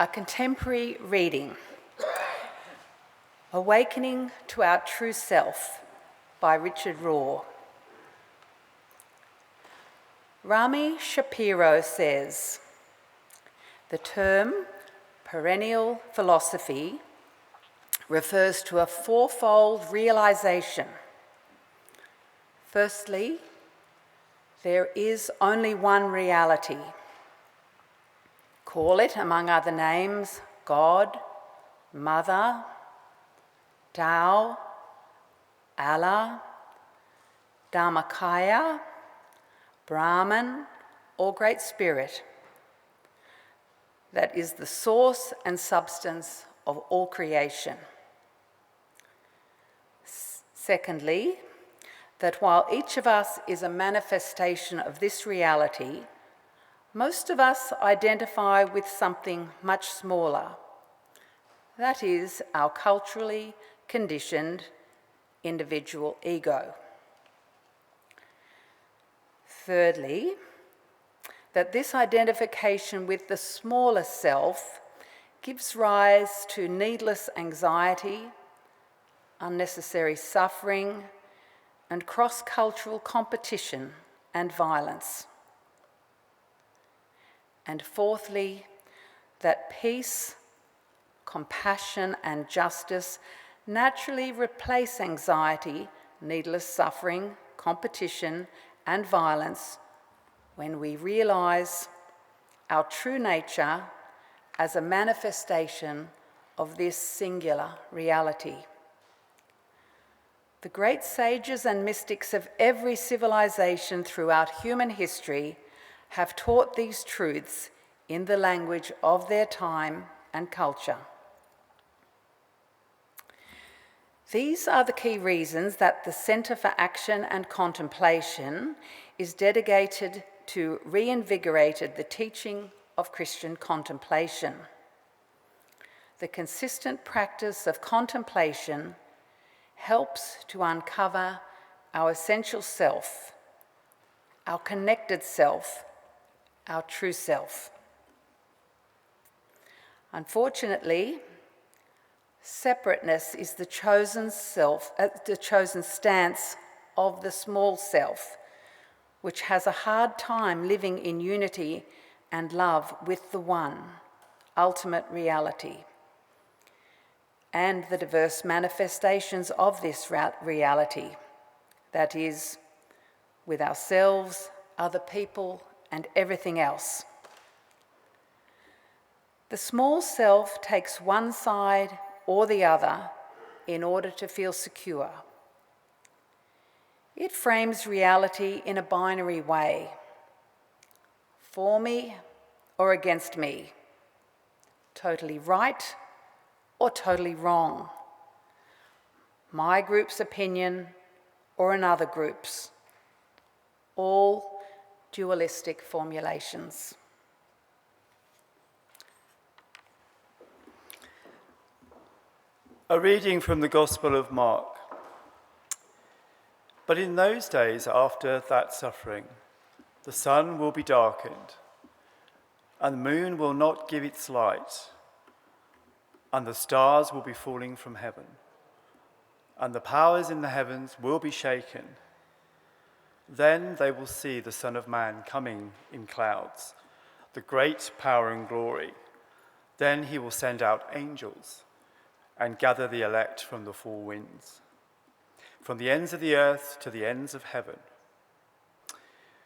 A contemporary reading, Awakening to Our True Self by Richard Rohr. Rami Shapiro says, the term perennial philosophy refers to a fourfold realization. Firstly, there is only one reality. Call it, among other names, God, Mother, Tao, Allah, Dharmakaya, Brahman, or Great Spirit. That is the source and substance of all creation. Secondly, that while each of us is a manifestation of this reality, most of us identify with something much smaller. That is our culturally conditioned individual ego. Thirdly, that this identification with the smaller self gives rise to needless anxiety, unnecessary suffering, and cross-cultural competition and violence. And fourthly, that peace, compassion, and justice naturally replace anxiety, needless suffering, competition, and violence when we realise our true nature as a manifestation of this singular reality. The great sages and mystics of every civilization throughout human history have taught these truths in the language of their time and culture. These are the key reasons that the Centre for Action and Contemplation is dedicated to reinvigorated the teaching of Christian contemplation. The consistent practice of contemplation helps to uncover our essential self, our connected self, our true self. Unfortunately, separateness is the chosen stance of the small self, which has a hard time living in unity and love with the one, ultimate reality, and the diverse manifestations of this reality, that is, with ourselves, other people, and everything else. The small self takes one side or the other in order to feel secure. It frames reality in a binary way, for me or against me, totally right or totally wrong, my group's opinion or another group's, all dualistic formulations. A reading from the Gospel of Mark. But in those days after that suffering, the sun will be darkened, and the moon will not give its light, and the stars will be falling from heaven, and the powers in the heavens will be shaken. Then they will see the Son of Man coming in clouds, the great power and glory. Then he will send out angels and gather the elect from the four winds, from the ends of the earth to the ends of heaven.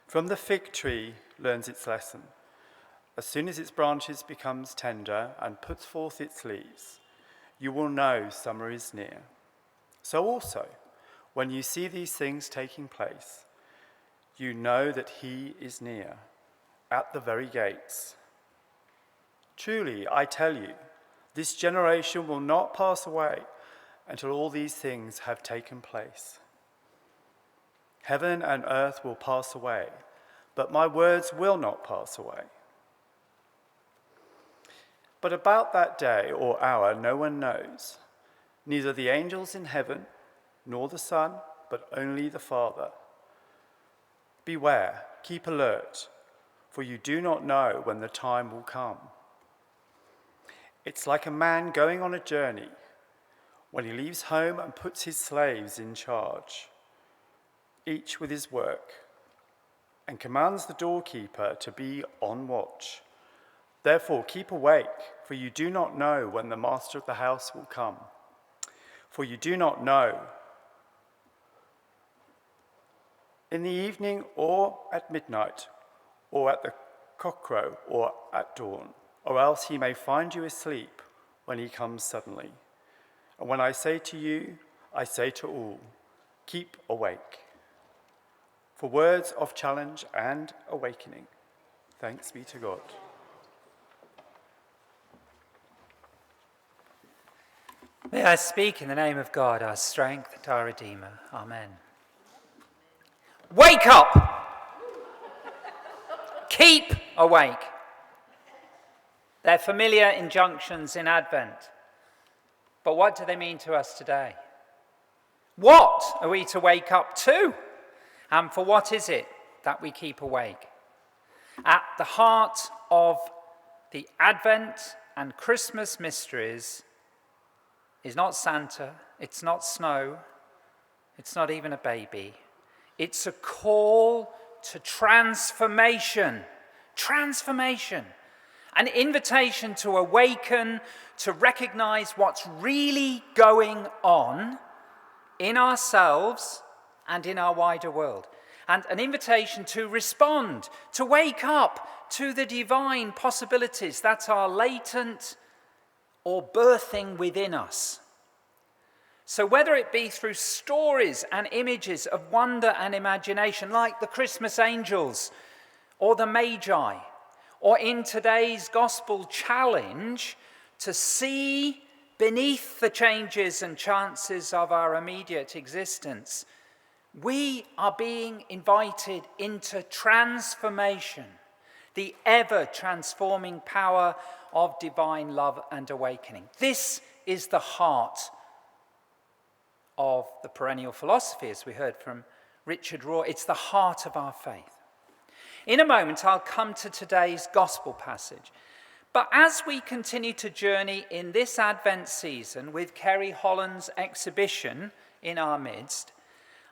From the fig tree learns its lesson. As soon as its branches becomes tender and puts forth its leaves, you will know summer is near. So also, when you see these things taking place, you know that he is near, at the very gates. Truly, I tell you, this generation will not pass away until all these things have taken place. Heaven and earth will pass away, but my words will not pass away. But about that day or hour no one knows, neither the angels in heaven, nor the Son, but only the Father. Beware, keep alert, for you do not know when the time will come. It's like a man going on a journey when he leaves home and puts his slaves in charge, each with his work, and commands the doorkeeper to be on watch. Therefore, keep awake, for you do not know when the master of the house will come. For you do not know, in the evening or at midnight, or at the cockcrow, or at dawn, or else he may find you asleep when he comes suddenly. And when I say to you, I say to all, keep awake. For words of challenge and awakening, thanks be to God. May I speak in the name of God, our strength and our Redeemer. Amen. Wake up! Keep awake. They're familiar injunctions in Advent. But what do they mean to us today? What are we to wake up to? And for what is it that we keep awake? At the heart of the Advent and Christmas mysteries is not Santa, it's not snow, it's not even a baby. It's a call to transformation. Transformation. An invitation to awaken, to recognize what's really going on in ourselves and in our wider world. And an invitation to respond, to wake up to the divine possibilities that are latent or birthing within us. So whether it be through stories and images of wonder and imagination, like the Christmas angels or the Magi, or in today's gospel challenge to see beneath the changes and chances of our immediate existence, we are being invited into transformation, the ever-transforming power of divine love and awakening. This is the heart of the perennial philosophy, as we heard from Richard Rohr. It's the heart of our faith. In a moment, I'll come to today's gospel passage. But as we continue to journey in this Advent season with Kerry Holland's exhibition in our midst,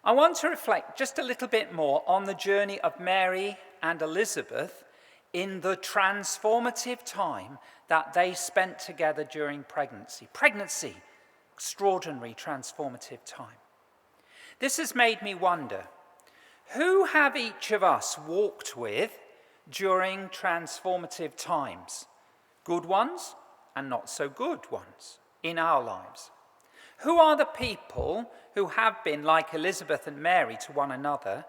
I want to reflect just a little bit more on the journey of Mary and Elizabeth in the transformative time that they spent together during pregnancy. Pregnancy, extraordinary transformative time. This has made me wonder, who have each of us walked with during transformative times? Good ones and not so good ones in our lives. Who are the people who have been, like Elizabeth and Mary to one another,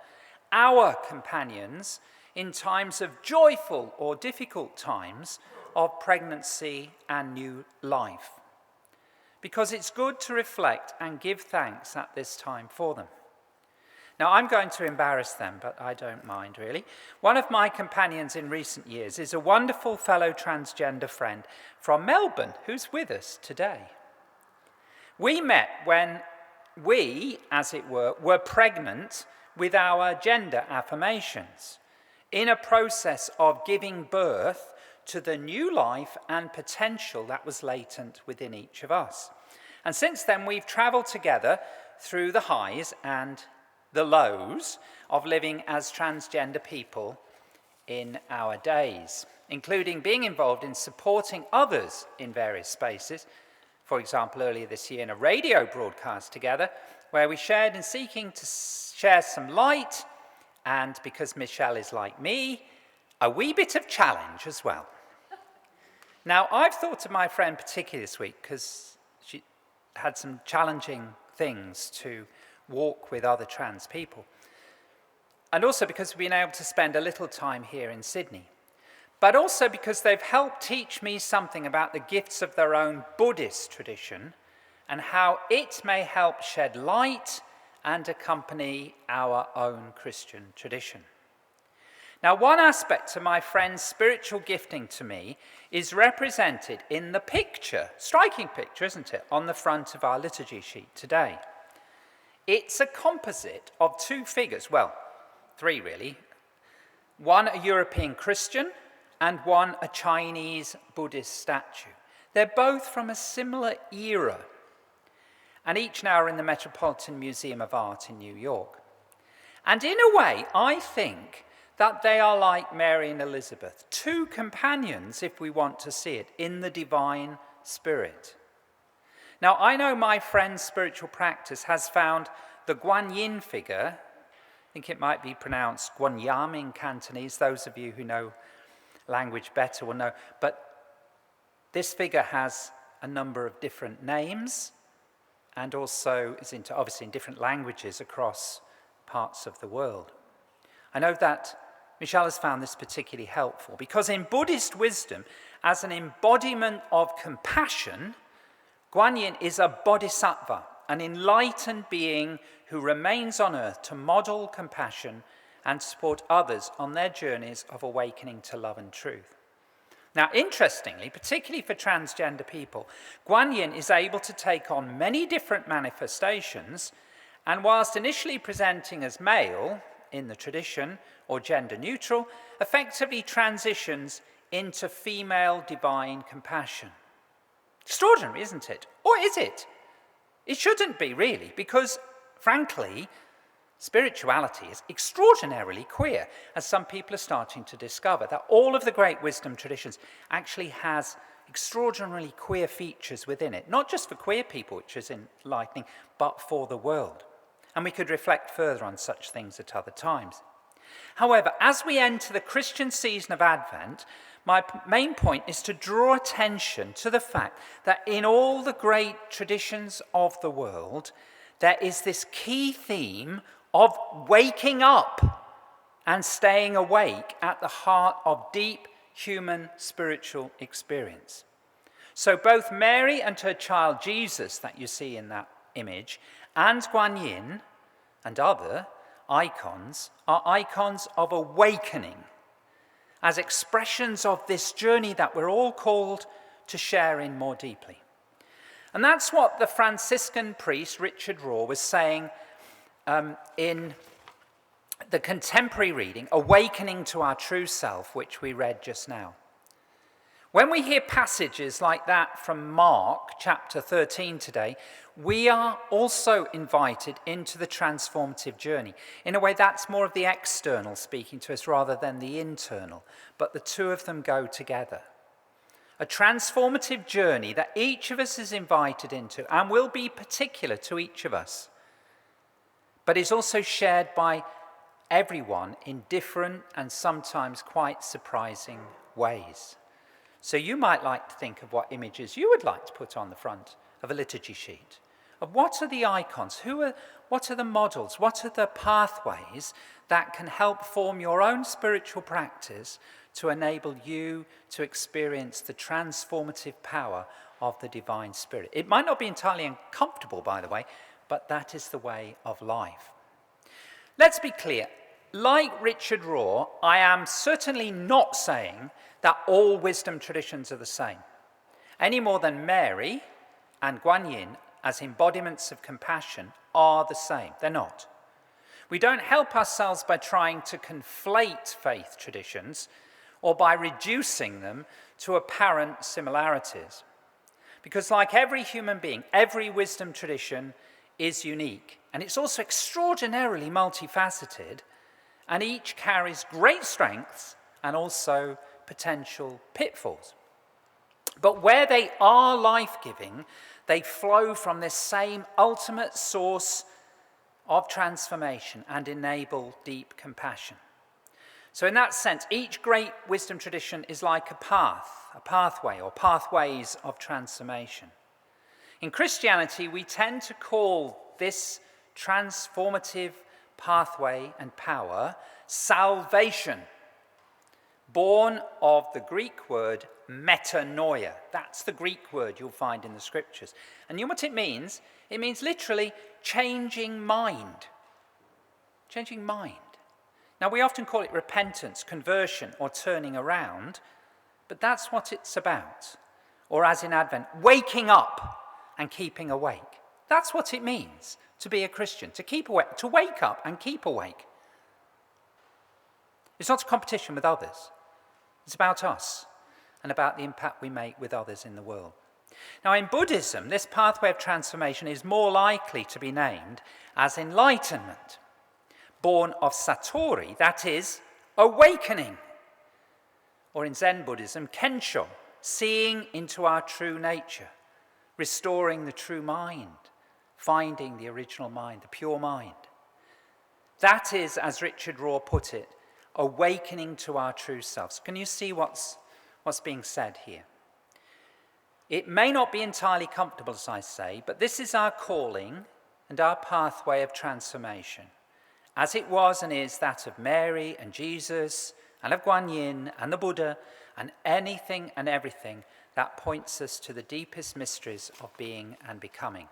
our companions in times of joyful or difficult times of pregnancy and new life? Because it's good to reflect and give thanks at this time for them. Now, I'm going to embarrass them, but I don't mind, really. One of my companions in recent years is a wonderful fellow transgender friend from Melbourne who's with us today. We met when we, as it were pregnant with our gender affirmations in a process of giving birth to the new life and potential that was latent within each of us. And since then, we've travelled together through the highs and the lows of living as transgender people in our days, including being involved in supporting others in various spaces. For example, earlier this year in a radio broadcast together, where we shared in seeking to share some light, and because Michelle is like me, a wee bit of challenge as well. Now, I've thought of my friend particularly this week because she had some challenging things to walk with other trans people. And also because we've been able to spend a little time here in Sydney. But also because they've helped teach me something about the gifts of their own Buddhist tradition and how it may help shed light and accompany our own Christian tradition. Now, one aspect of my friend's spiritual gifting to me is represented in the picture, striking picture, isn't it, on the front of our liturgy sheet today. It's a composite of two figures, well, three really. One a European Christian and one a Chinese Buddhist statue. They're both from a similar era, and each now are in the Metropolitan Museum of Art in New York. And in a way, I think that they are like Mary and Elizabeth, two companions, if we want to see it, in the divine spirit. Now, I know my friend's spiritual practice has found the Guanyin figure, I think it might be pronounced Guanyam in Cantonese, those of you who know language better will know, but this figure has a number of different names and also is obviously in different languages across parts of the world. I know that Michelle has found this particularly helpful because in Buddhist wisdom, as an embodiment of compassion, Guanyin is a bodhisattva, an enlightened being who remains on earth to model compassion and support others on their journeys of awakening to love and truth. Now, interestingly, particularly for transgender people, Guanyin is able to take on many different manifestations, and whilst initially presenting as male in the tradition or gender neutral, effectively transitions into female divine compassion. Extraordinary, isn't it? Or is it? It shouldn't be, really, because, frankly, spirituality is extraordinarily queer, as some people are starting to discover that all of the great wisdom traditions actually has extraordinarily queer features within it, not just for queer people, which is enlightening, but for the world. And we could reflect further on such things at other times. However, as we enter the Christian season of Advent, my main point is to draw attention to the fact that in all the great traditions of the world, there is this key theme of waking up and staying awake at the heart of deep human spiritual experience. So both Mary and her child Jesus that you see in that image, and Guanyin and other icons are icons of awakening as expressions of this journey that we're all called to share in more deeply. And that's what the Franciscan priest Richard Rohr was saying in the contemporary reading, Awakening to Our True Self, which we read just now. When we hear passages like that from Mark chapter 13 today, we are also invited into the transformative journey. In a way, that's more of the external speaking to us rather than the internal, but the two of them go together. A transformative journey that each of us is invited into and will be particular to each of us, but is also shared by everyone in different and sometimes quite surprising ways. So you might like to think of what images you would like to put on the front of a liturgy sheet, of what are the icons, what are the models, what are the pathways that can help form your own spiritual practice to enable you to experience the transformative power of the divine spirit. It might not be entirely uncomfortable, by the way, but that is the way of life. Let's be clear. Like Richard Rohr, I am certainly not saying that all wisdom traditions are the same, any more than Mary and Guanyin as embodiments of compassion are the same. They're not. We don't help ourselves by trying to conflate faith traditions or by reducing them to apparent similarities. Because like every human being, every wisdom tradition is unique, and it's also extraordinarily multifaceted, and each carries great strengths and also potential pitfalls. But where they are life-giving, they flow from this same ultimate source of transformation and enable deep compassion. So in that sense, each great wisdom tradition is like a path, a pathway or pathways of transformation. In Christianity, we tend to call this transformative pathway and power salvation, born of the Greek word metanoia. That's the Greek word you'll find in the scriptures. And you know what it means? It means literally changing mind. Changing mind. Now, we often call it repentance, conversion, or turning around, but that's what it's about. Or as in Advent, waking up and keeping awake. That's what it means to be a Christian, to keep awake, to wake up and keep awake. It's not a competition with others. It's about us and about the impact we make with others in the world. Now, in Buddhism, this pathway of transformation is more likely to be named as enlightenment, born of satori, that is, awakening. Or in Zen Buddhism, kensho, seeing into our true nature, restoring the true mind, finding the original mind, the pure mind. That is, as Richard Rohr put it, awakening to our true selves. Can you see what's being said here? It may not be entirely comfortable, as I say, but this is our calling and our pathway of transformation, as it was and is that of Mary and Jesus and of Guan Yin and the Buddha and anything and everything that points us to the deepest mysteries of being and becoming.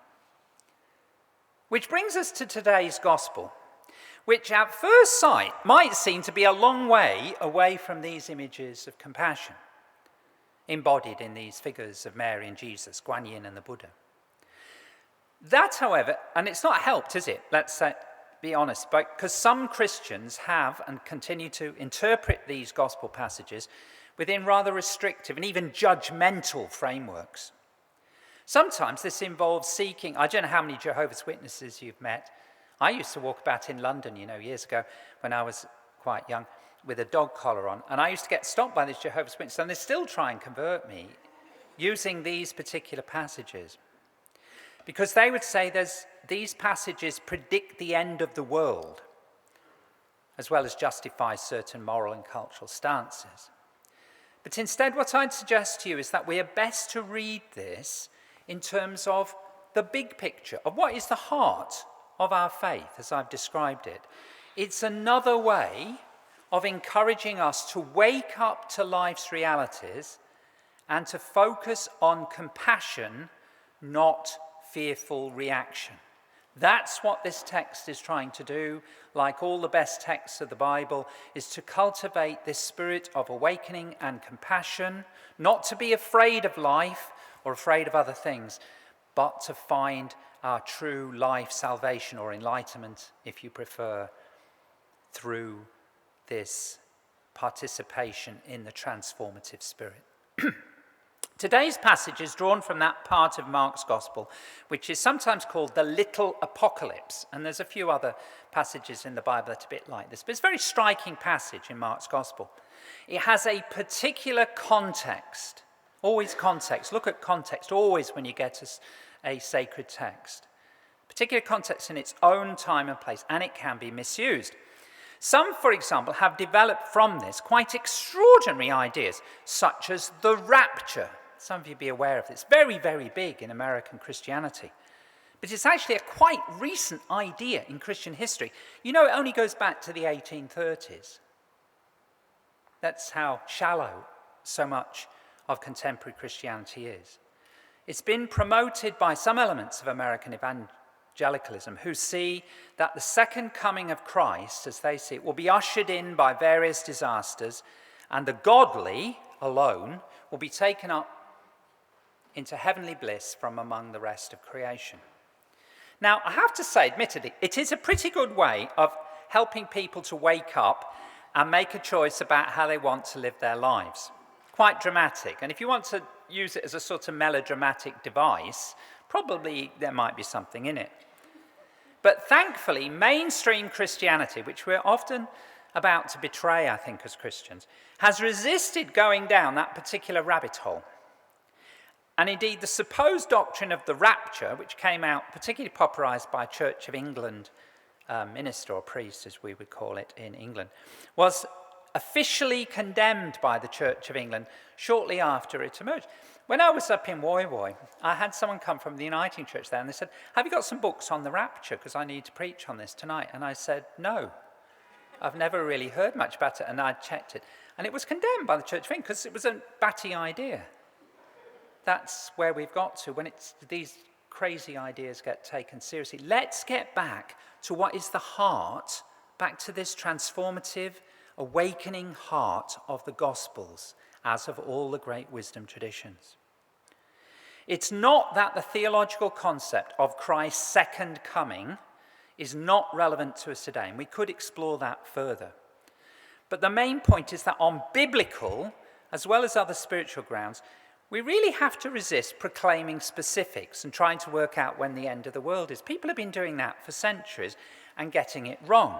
Which brings us to today's gospel, which at first sight might seem to be a long way away from these images of compassion, embodied in these figures of Mary and Jesus, Guan Yin and the Buddha. That, however, and it's not helped, is it? Let's be honest, because some Christians have and continue to interpret these gospel passages within rather restrictive and even judgmental frameworks. Sometimes this involves seeking, I don't know how many Jehovah's Witnesses you've met. I used to walk about in London, years ago when I was quite young, with a dog collar on, and I used to get stopped by these Jehovah's Witnesses, and they still try and convert me using these particular passages. Because they would say these passages predict the end of the world, as well as justify certain moral and cultural stances. But instead, what I'd suggest to you is that we are best to read this in terms of the big picture, of what is the heart of our faith, as I've described it. It's another way of encouraging us to wake up to life's realities and to focus on compassion, not fearful reaction. That's what this text is trying to do, like all the best texts of the Bible, is to cultivate this spirit of awakening and compassion, not to be afraid of life or afraid of other things, but to find our true life salvation or enlightenment, if you prefer, through this participation in the transformative spirit. Today's passage is drawn from that part of Mark's Gospel, which is sometimes called the Little Apocalypse. And there's a few other passages in the Bible that are a bit like this. But it's a very striking passage in Mark's Gospel. It has a particular context. Always context. Look at context always when you get a sacred text. Particular context in its own time and place, and it can be misused. Some, for example, have developed from this quite extraordinary ideas, such as the rapture. Some of you be aware of this. Very, very big in American Christianity. But it's actually a quite recent idea in Christian history. It only goes back to the 1830s. That's how shallow so much of contemporary Christianity is. It's been promoted by some elements of American evangelicalism who see that the second coming of Christ, as they see it, will be ushered in by various disasters, and the godly alone will be taken up into heavenly bliss from among the rest of creation. Now, I have to say, admittedly, it is a pretty good way of helping people to wake up and make a choice about how they want to live their lives. Quite dramatic. And if you want to use it as a sort of melodramatic device, probably there might be something in it. But thankfully, mainstream Christianity, which we're often about to betray, I think, as Christians, has resisted going down that particular rabbit hole. And indeed, the supposed doctrine of the rapture, which came out particularly popularised by a Church of England minister or priest, as we would call it in England, was officially condemned by the Church of England shortly after it emerged. When I was up in Woy Woy, I had someone come from the Uniting Church there, and they said, "Have you got some books on the rapture? Because I need to preach on this tonight." And I said, "No, I've never really heard much about it," and I checked it. And it was condemned by the Church of England because it was a batty idea. That's where we've got to when these crazy ideas get taken seriously. Let's get back to what is the heart, back to this transformative, awakening heart of the Gospels, as of all the great wisdom traditions. It's not that the theological concept of Christ's second coming is not relevant to us today, and we could explore that further. But the main point is that on biblical, as well as other spiritual grounds, we really have to resist proclaiming specifics and trying to work out when the end of the world is. People have been doing that for centuries and getting it wrong.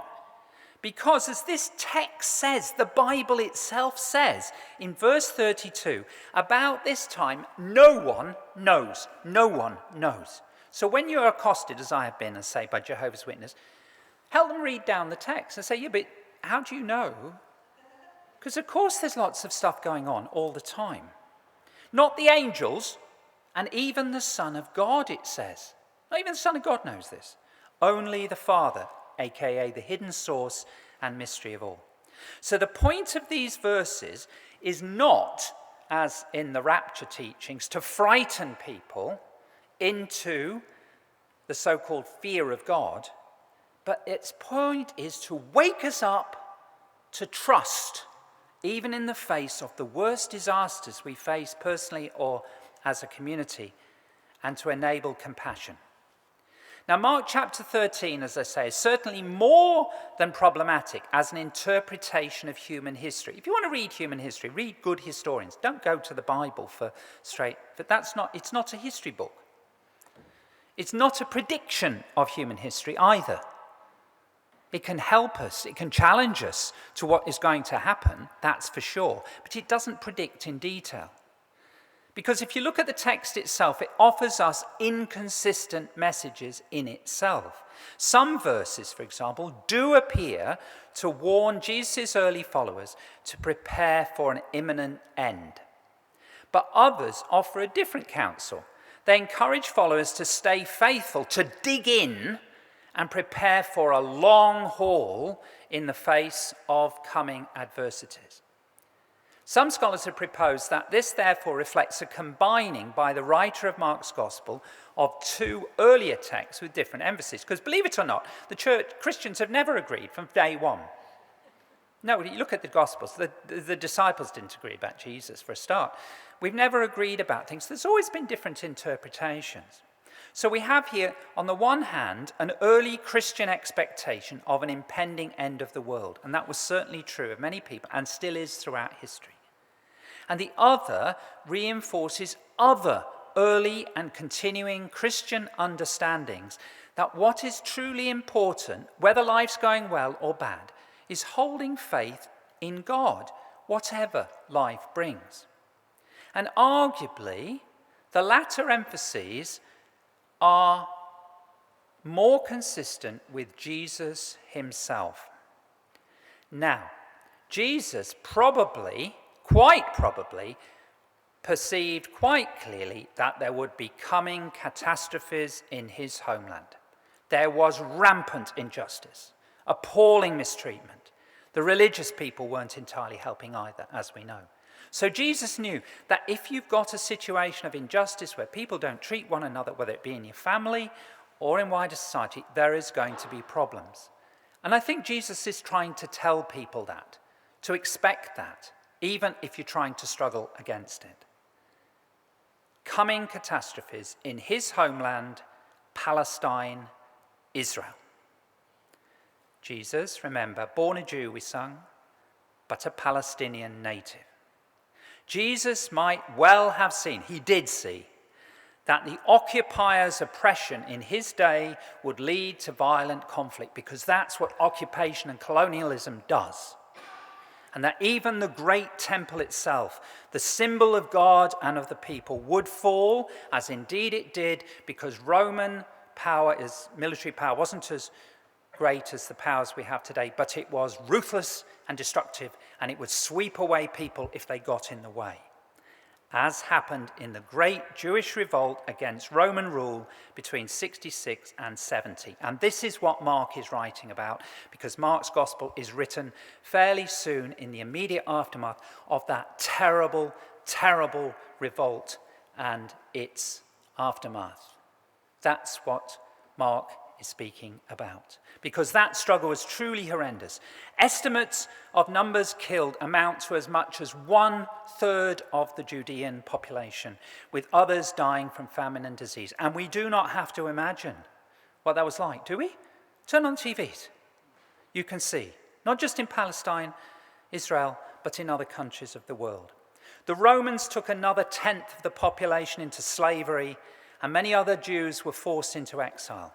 Because as this text says, the Bible itself says in verse 32, about this time, no one knows. No one knows. So when you're accosted, as I have been, and say by Jehovah's Witness, help them read down the text and say, yeah, but how do you know? Because of course there's lots of stuff going on all the time. Not the angels, and even the Son of God, it says. Not even the Son of God knows this. Only the Father, aka the hidden source and mystery of all. So the point of these verses is not, as in the rapture teachings, to frighten people into the so-called fear of God, but its point is to wake us up to trust, even in the face of the worst disasters we face personally or as a community, and to enable compassion. Now, Mark chapter 13, as I say, is certainly more than problematic as an interpretation of human history. If you want to read human history, read good historians. Don't go to the Bible but it's not a history book. It's not a prediction of human history either. It can help us, it can challenge us to what is going to happen, that's for sure, but it doesn't predict in detail. Because if you look at the text itself, it offers us inconsistent messages in itself. Some verses, for example, do appear to warn Jesus' early followers to prepare for an imminent end. But others offer a different counsel. They encourage followers to stay faithful, to dig in and prepare for a long haul in the face of coming adversities. Some scholars have proposed that this therefore reflects a combining by the writer of Mark's Gospel of two earlier texts with different emphasis. Because believe it or not, Christians have never agreed from day one. No, you look at the Gospels, the disciples didn't agree about Jesus for a start. We've never agreed about things. There's always been different interpretations. So we have here, on the one hand, an early Christian expectation of an impending end of the world. And that was certainly true of many people and still is throughout history. And the other reinforces other early and continuing Christian understandings that what is truly important, whether life's going well or bad, is holding faith in God, whatever life brings. And arguably, the latter emphases are more consistent with Jesus himself. Now, Jesus quite probably, perceived quite clearly that there would be coming catastrophes in his homeland. There was rampant injustice, appalling mistreatment. The religious people weren't entirely helping either, as we know. So Jesus knew that if you've got a situation of injustice where people don't treat one another, whether it be in your family or in wider society, there is going to be problems. And I think Jesus is trying to tell people that, to expect that, even if you're trying to struggle against it. Coming catastrophes in his homeland, Palestine, Israel. Jesus, remember, born a Jew, we sung, but a Palestinian native. Jesus might well have seen, he did see, that the occupiers' oppression in his day would lead to violent conflict, because that's what occupation and colonialism does. And that even the great temple itself, the symbol of God and of the people, would fall, as indeed it did, because Roman military power wasn't as great as the powers we have today, but it was ruthless and destructive, and it would sweep away people if they got in the way, as happened in the great Jewish revolt against Roman rule between 66 and 70. And this is what Mark is writing about, because Mark's gospel is written fairly soon in the immediate aftermath of that terrible, terrible revolt and its aftermath. That's what Mark is speaking about, because that struggle was truly horrendous. Estimates of numbers killed amount to as much as 1/3 of the Judean population, with others dying from famine and disease. And we do not have to imagine what that was like, do we? Turn on TVs. You can see, not just in Palestine, Israel, but in other countries of the world. The Romans took another tenth of the population into slavery, and many other Jews were forced into exile.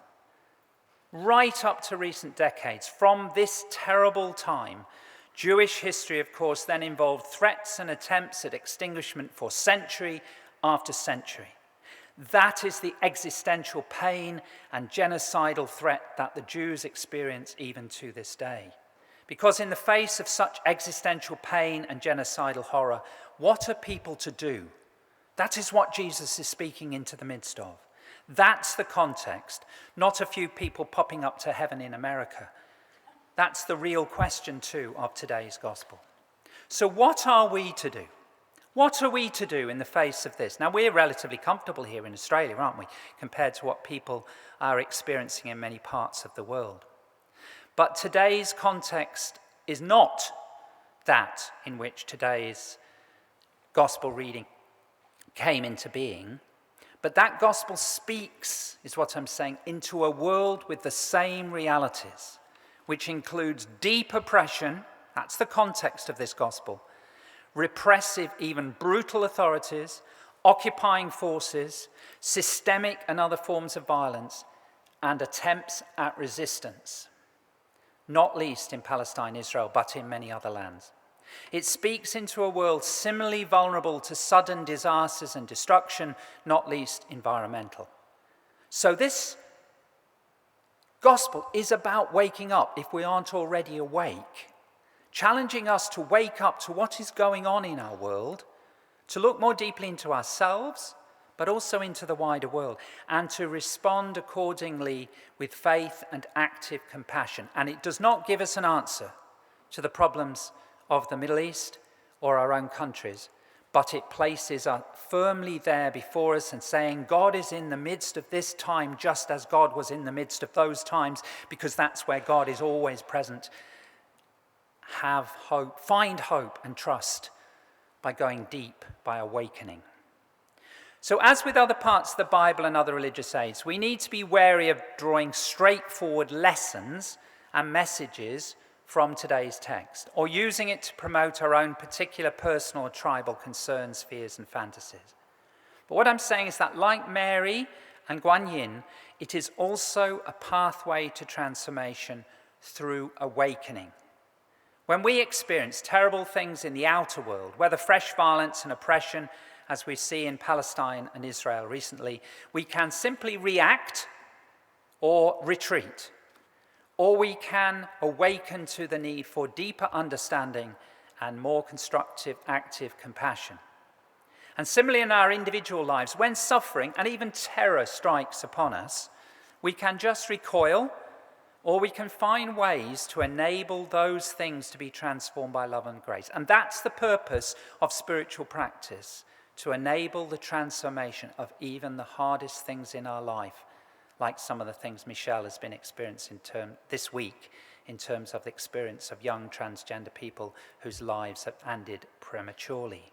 Right up to recent decades, from this terrible time, Jewish history, of course, then involved threats and attempts at extinguishment for century after century. That is the existential pain and genocidal threat that the Jews experience even to this day. Because in the face of such existential pain and genocidal horror, what are people to do? That is what Jesus is speaking into the midst of. That's the context, not a few people popping up to heaven in America. That's the real question, too, of today's gospel. So what are we to do? What are we to do in the face of this? Now, we're relatively comfortable here in Australia, aren't we, compared to what people are experiencing in many parts of the world. But today's context is not that in which today's gospel reading came into being, but that gospel speaks, is what I'm saying, into a world with the same realities, which includes deep oppression, that's the context of this gospel, repressive, even brutal authorities, occupying forces, systemic and other forms of violence, and attempts at resistance, not least in Palestine, Israel, but in many other lands. It speaks into a world similarly vulnerable to sudden disasters and destruction, not least environmental. So this gospel is about waking up, if we aren't already awake, challenging us to wake up to what is going on in our world, to look more deeply into ourselves, but also into the wider world, and to respond accordingly with faith and active compassion. And it does not give us an answer to the problems of the Middle East or our own countries, but it places us firmly there before us and saying, God is in the midst of this time just as God was in the midst of those times, because that's where God is always present. Have hope, find hope and trust by going deep, by awakening. So as with other parts of the Bible and other religious aids, we need to be wary of drawing straightforward lessons and messages from today's text, or using it to promote our own particular personal or tribal concerns, fears, and fantasies. But what I'm saying is that, like Mary and Guan Yin, it is also a pathway to transformation through awakening. When we experience terrible things in the outer world, whether fresh violence and oppression, as we see in Palestine and Israel recently, we can simply react or retreat. Or we can awaken to the need for deeper understanding and more constructive, active compassion. And similarly in our individual lives, when suffering and even terror strikes upon us, we can just recoil, or we can find ways to enable those things to be transformed by love and grace. And that's the purpose of spiritual practice, to enable the transformation of even the hardest things in our life, like some of the things Michelle has been experiencing this week in terms of the experience of young transgender people whose lives have ended prematurely.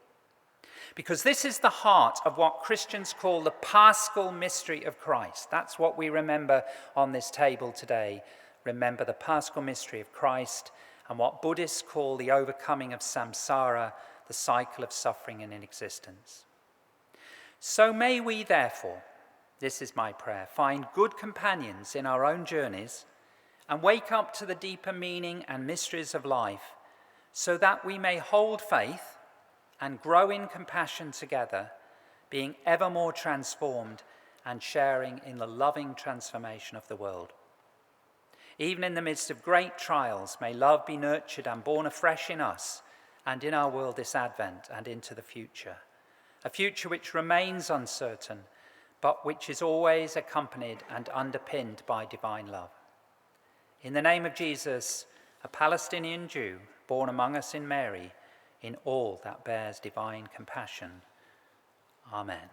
Because this is the heart of what Christians call the Paschal mystery of Christ. That's what we remember on this table today. Remember the Paschal mystery of Christ, and what Buddhists call the overcoming of samsara, the cycle of suffering and inexistence. So may we therefore, this is my prayer, find good companions in our own journeys and wake up to the deeper meaning and mysteries of life, so that we may hold faith and grow in compassion together, being ever more transformed and sharing in the loving transformation of the world. Even in the midst of great trials, may love be nurtured and born afresh in us and in our world this Advent and into the future, a future which remains uncertain, but which is always accompanied and underpinned by divine love. In the name of Jesus, a Palestinian Jew, born among us in Mary, in all that bears divine compassion. Amen.